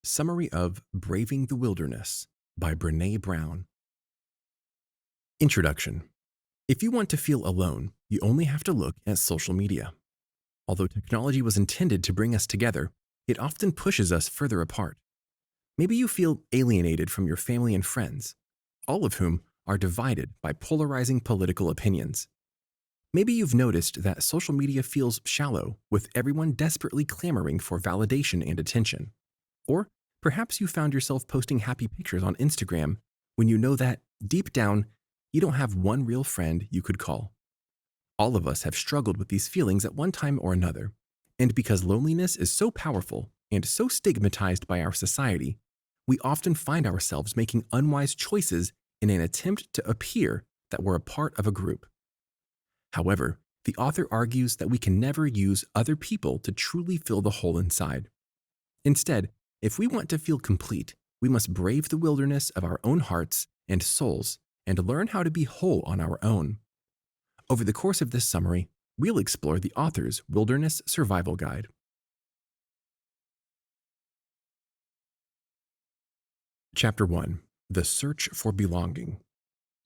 Summary of Braving the Wilderness by Brené Brown. Introduction. If you want to feel alone, you only have to look at social media. Although technology was intended to bring us together, it often pushes us further apart. Maybe you feel alienated from your family and friends, all of whom are divided by polarizing political opinions. Maybe you've noticed that social media feels shallow, with everyone desperately clamoring for validation and attention. Or perhaps you found yourself posting happy pictures on Instagram when you know that, deep down, you don't have one real friend you could call. All of us have struggled with these feelings at one time or another, and because loneliness is so powerful and so stigmatized by our society, we often find ourselves making unwise choices in an attempt to appear that we're a part of a group. However, the author argues that we can never use other people to truly fill the hole inside. Instead, if we want to feel complete, we must brave the wilderness of our own hearts and souls and learn how to be whole on our own. Over the course of this summary, we'll explore the author's Wilderness Survival Guide. Chapter 1. The Search for Belonging.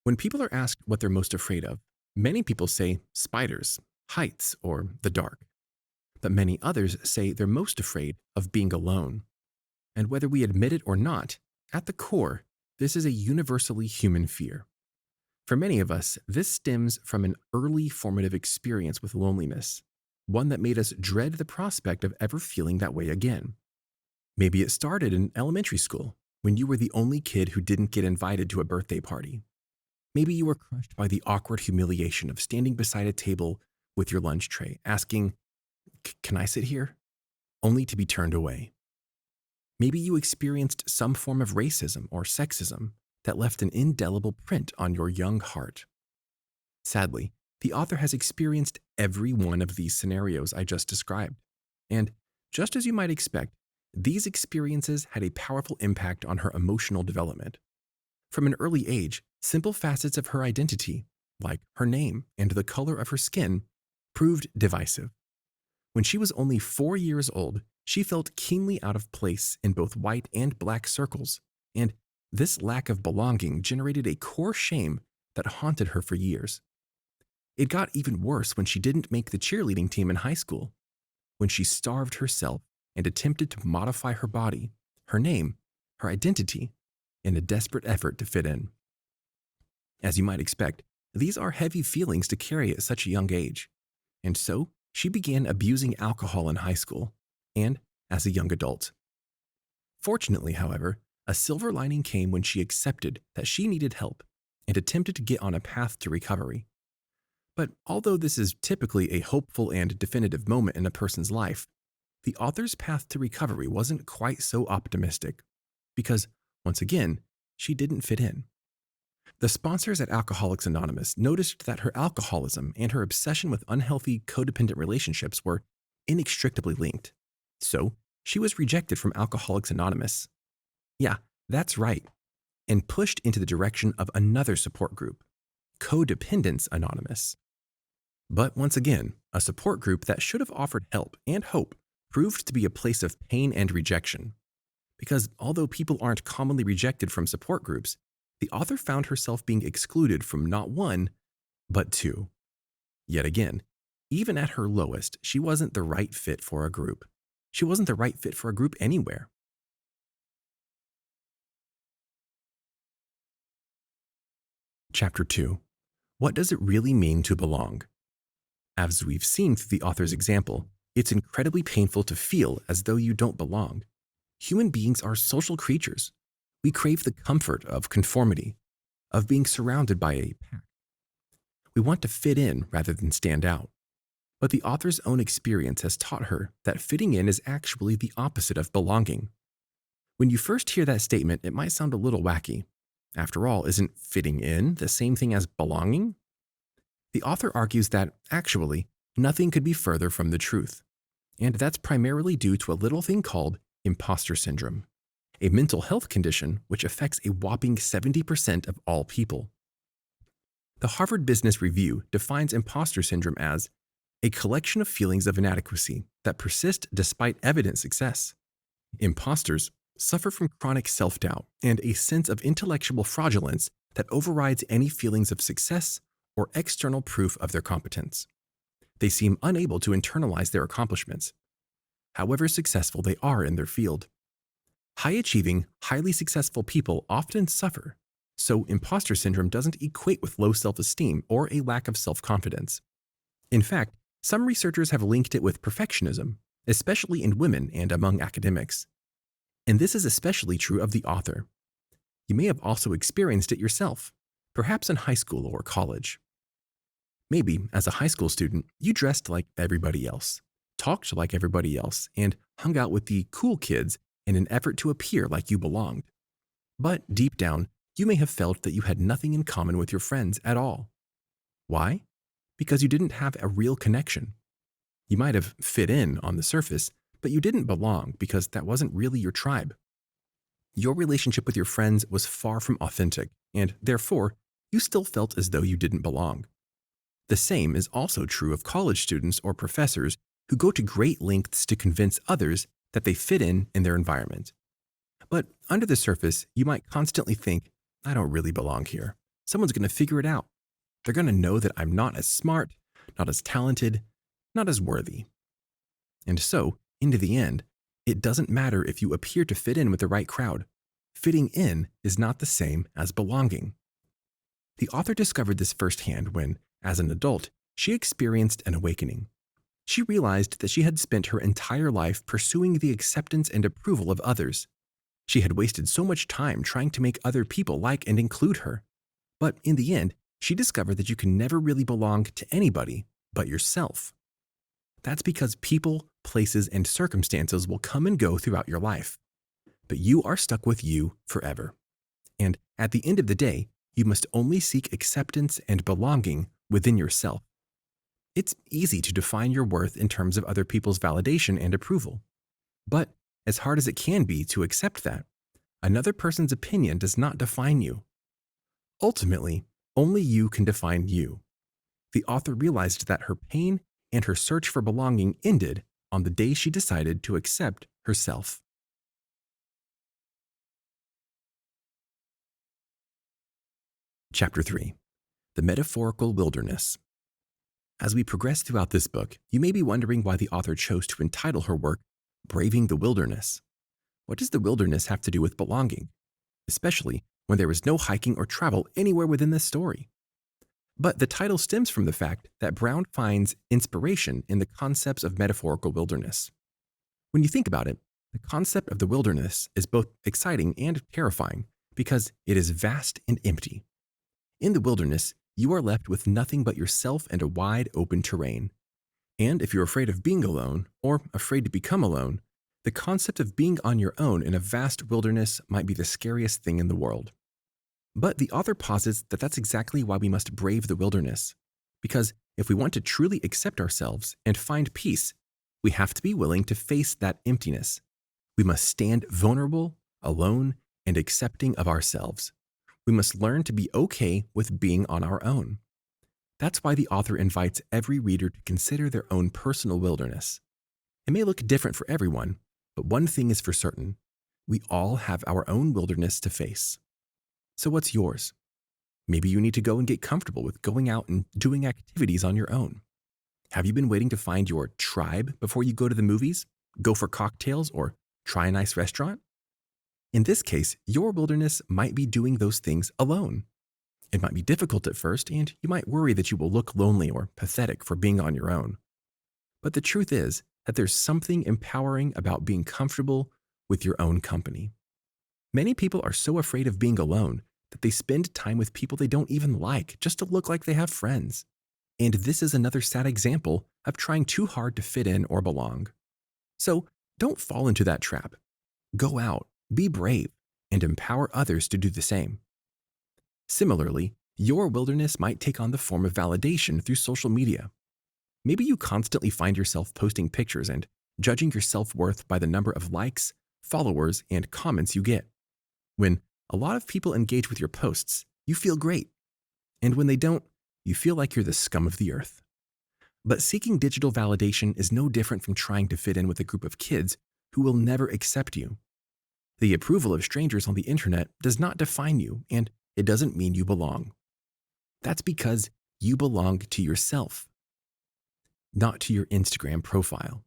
When people are asked what they're most afraid of, many people say spiders, heights, or the dark. But many others say they're most afraid of being alone. And whether we admit it or not, at the core, this is a universally human fear. For many of us, this stems from an early formative experience with loneliness, one that made us dread the prospect of ever feeling that way again. Maybe it started in elementary school, when you were the only kid who didn't get invited to a birthday party. Maybe you were crushed by the awkward humiliation of standing beside a table with your lunch tray, asking, "Can I sit here?" only to be turned away. Maybe you experienced some form of racism or sexism that left an indelible print on your young heart. Sadly, the author has experienced every one of these scenarios I just described. And just as you might expect, these experiences had a powerful impact on her emotional development. From an early age, simple facets of her identity, like her name and the color of her skin, proved divisive. When she was only 4 years old, she felt keenly out of place in both white and black circles, and this lack of belonging generated a core shame that haunted her for years. It got even worse when she didn't make the cheerleading team in high school, when she starved herself and attempted to modify her body, her name, her identity, in a desperate effort to fit in. As you might expect, these are heavy feelings to carry at such a young age, and so she began abusing alcohol in high school and as a young adult. Fortunately, however, a silver lining came when she accepted that she needed help and attempted to get on a path to recovery. But although this is typically a hopeful and definitive moment in a person's life, the author's path to recovery wasn't quite so optimistic because, once again, she didn't fit in. The sponsors at Alcoholics Anonymous noticed that her alcoholism and her obsession with unhealthy codependent relationships were inextricably linked. So, she was rejected from Alcoholics Anonymous. Yeah, that's right, and pushed into the direction of another support group, Codependence Anonymous. But once again, a support group that should have offered help and hope proved to be a place of pain and rejection. Because although people aren't commonly rejected from support groups, the author found herself being excluded from not one, but two. Yet again, even at her lowest, she wasn't the right fit for a group. She wasn't the right fit for a group anywhere. Chapter 2. What does it really mean to belong? As we've seen through the author's example, it's incredibly painful to feel as though you don't belong. Human beings are social creatures. We crave the comfort of conformity, of being surrounded by a pack. We want to fit in rather than stand out. But the author's own experience has taught her that fitting in is actually the opposite of belonging. When you first hear that statement, it might sound a little wacky. After all, isn't fitting in the same thing as belonging? The author argues that, actually, nothing could be further from the truth. And that's primarily due to a little thing called imposter syndrome, a mental health condition which affects a whopping 70% of all people. The Harvard Business Review defines imposter syndrome as a collection of feelings of inadequacy that persist despite evident success. Imposters suffer from chronic self-doubt and a sense of intellectual fraudulence that overrides any feelings of success or external proof of their competence. They seem unable to internalize their accomplishments, however successful they are in their field. High-achieving, highly successful people often suffer, so imposter syndrome doesn't equate with low self-esteem or a lack of self-confidence. In fact, some researchers have linked it with perfectionism, especially in women and among academics. And this is especially true of the author. You may have also experienced it yourself, perhaps in high school or college. Maybe, as a high school student, you dressed like everybody else, talked like everybody else, and hung out with the cool kids in an effort to appear like you belonged. But deep down, you may have felt that you had nothing in common with your friends at all. Why? Because you didn't have a real connection. You might have fit in on the surface, but you didn't belong because that wasn't really your tribe. Your relationship with your friends was far from authentic, and therefore, you still felt as though you didn't belong. The same is also true of college students or professors who go to great lengths to convince others that they fit in their environment. But under the surface, you might constantly think, I don't really belong here. Someone's going to figure it out. They're going to know that I'm not as smart, not as talented, not as worthy. And so, into the end, it doesn't matter if you appear to fit in with the right crowd. Fitting in is not the same as belonging. The author discovered this firsthand when, as an adult, she experienced an awakening. She realized that she had spent her entire life pursuing the acceptance and approval of others. She had wasted so much time trying to make other people like and include her. But in the end, she discovered that you can never really belong to anybody but yourself. That's because people, places, and circumstances will come and go throughout your life. But you are stuck with you forever. And at the end of the day, you must only seek acceptance and belonging within yourself. It's easy to define your worth in terms of other people's validation and approval. But as hard as it can be to accept that, another person's opinion does not define you. Ultimately, only you can define you. The author realized that her pain and her search for belonging ended on the day she decided to accept herself. Chapter 3. The Metaphorical Wilderness. As we progress throughout this book, you may be wondering why the author chose to entitle her work Braving the Wilderness. What does the wilderness have to do with belonging? Especially when there is no hiking or travel anywhere within this story. But the title stems from the fact that Brown finds inspiration in the concepts of metaphorical wilderness. When you think about it, the concept of the wilderness is both exciting and terrifying because it is vast and empty. In the wilderness, you are left with nothing but yourself and a wide open terrain. And if you're afraid of being alone, or afraid to become alone, the concept of being on your own in a vast wilderness might be the scariest thing in the world. But the author posits that that's exactly why we must brave the wilderness. Because if we want to truly accept ourselves and find peace, we have to be willing to face that emptiness. We must stand vulnerable, alone, and accepting of ourselves. We must learn to be okay with being on our own. That's why the author invites every reader to consider their own personal wilderness. It may look different for everyone, but one thing is for certain. We all have our own wilderness to face. So what's yours? Maybe you need to go and get comfortable with going out and doing activities on your own. Have you been waiting to find your tribe before you go to the movies, go for cocktails, or try a nice restaurant? In this case, your wilderness might be doing those things alone. It might be difficult at first, and you might worry that you will look lonely or pathetic for being on your own. But the truth is that there's something empowering about being comfortable with your own company. Many people are so afraid of being alone that they spend time with people they don't even like just to look like they have friends. And this is another sad example of trying too hard to fit in or belong. So don't fall into that trap. Go out, be brave, and empower others to do the same. Similarly, your wilderness might take on the form of validation through social media. Maybe you constantly find yourself posting pictures and judging your self-worth by the number of likes, followers, and comments you get. When a lot of people engage with your posts, you feel great. And when they don't, you feel like you're the scum of the earth. But seeking digital validation is no different from trying to fit in with a group of kids who will never accept you. The approval of strangers on the internet does not define you, and it doesn't mean you belong. That's because you belong to yourself, not to your Instagram profile.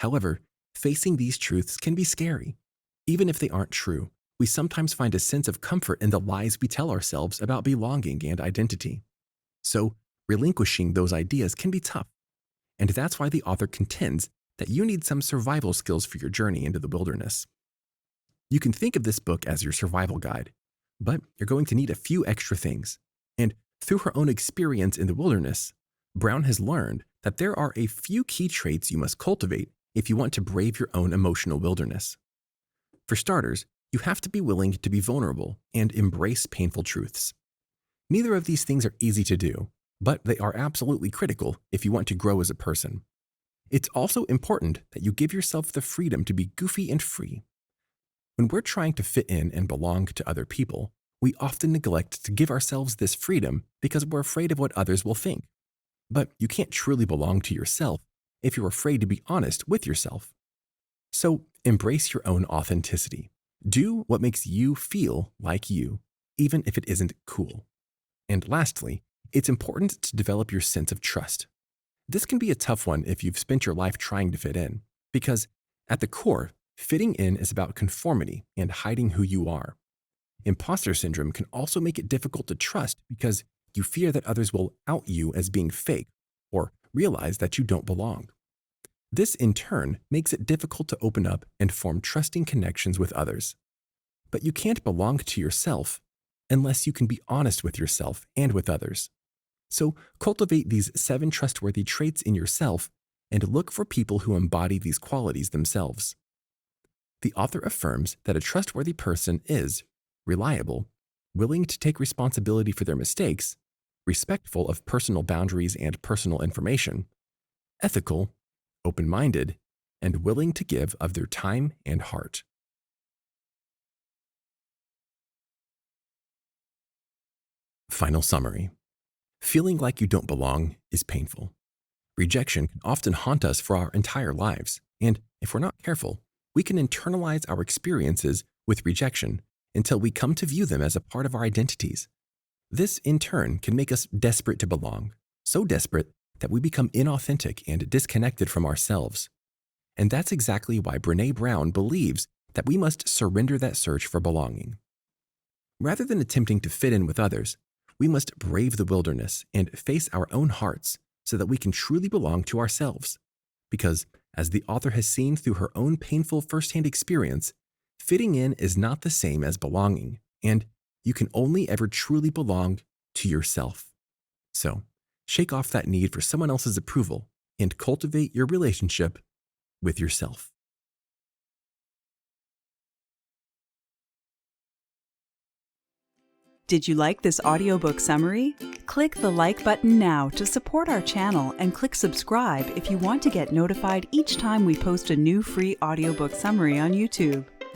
However, facing these truths can be scary. Even if they aren't true, we sometimes find a sense of comfort in the lies we tell ourselves about belonging and identity. So, relinquishing those ideas can be tough. And that's why the author contends that you need some survival skills for your journey into the wilderness. You can think of this book as your survival guide, but you're going to need a few extra things. And through her own experience in the wilderness, Brown has learned that there are a few key traits you must cultivate if you want to brave your own emotional wilderness. For starters, you have to be willing to be vulnerable and embrace painful truths. Neither of these things are easy to do, but they are absolutely critical if you want to grow as a person. It's also important that you give yourself the freedom to be goofy and free. When we're trying to fit in and belong to other people, we often neglect to give ourselves this freedom because we're afraid of what others will think. But you can't truly belong to yourself if you're afraid to be honest with yourself. So embrace your own authenticity. Do what makes you feel like you, even if it isn't cool. And lastly, it's important to develop your sense of trust. This can be a tough one if you've spent your life trying to fit in, because at the core, fitting in is about conformity and hiding who you are. Imposter syndrome can also make it difficult to trust because you fear that others will out you as being fake or realize that you don't belong. This, in turn, makes it difficult to open up and form trusting connections with others. But you can't belong to yourself unless you can be honest with yourself and with others. So cultivate these 7 trustworthy traits in yourself and look for people who embody these qualities themselves. The author affirms that a trustworthy person is reliable, willing to take responsibility for their mistakes, respectful of personal boundaries and personal information, ethical, open-minded, and willing to give of their time and heart. Final summary. Feeling like you don't belong is painful. Rejection can often haunt us for our entire lives, and if we're not careful, we can internalize our experiences with rejection until we come to view them as a part of our identities. This, in turn, can make us desperate to belong, so desperate that we become inauthentic and disconnected from ourselves. And that's exactly why Brené Brown believes that we must surrender that search for belonging. Rather than attempting to fit in with others, we must brave the wilderness and face our own hearts so that we can truly belong to ourselves. Because, as the author has seen through her own painful firsthand experience, fitting in is not the same as belonging, and you can only ever truly belong to yourself. So, shake off that need for someone else's approval and cultivate your relationship with yourself. Did you like this audiobook summary? Click the like button now to support our channel and click subscribe if you want to get notified each time we post a new free audiobook summary on YouTube.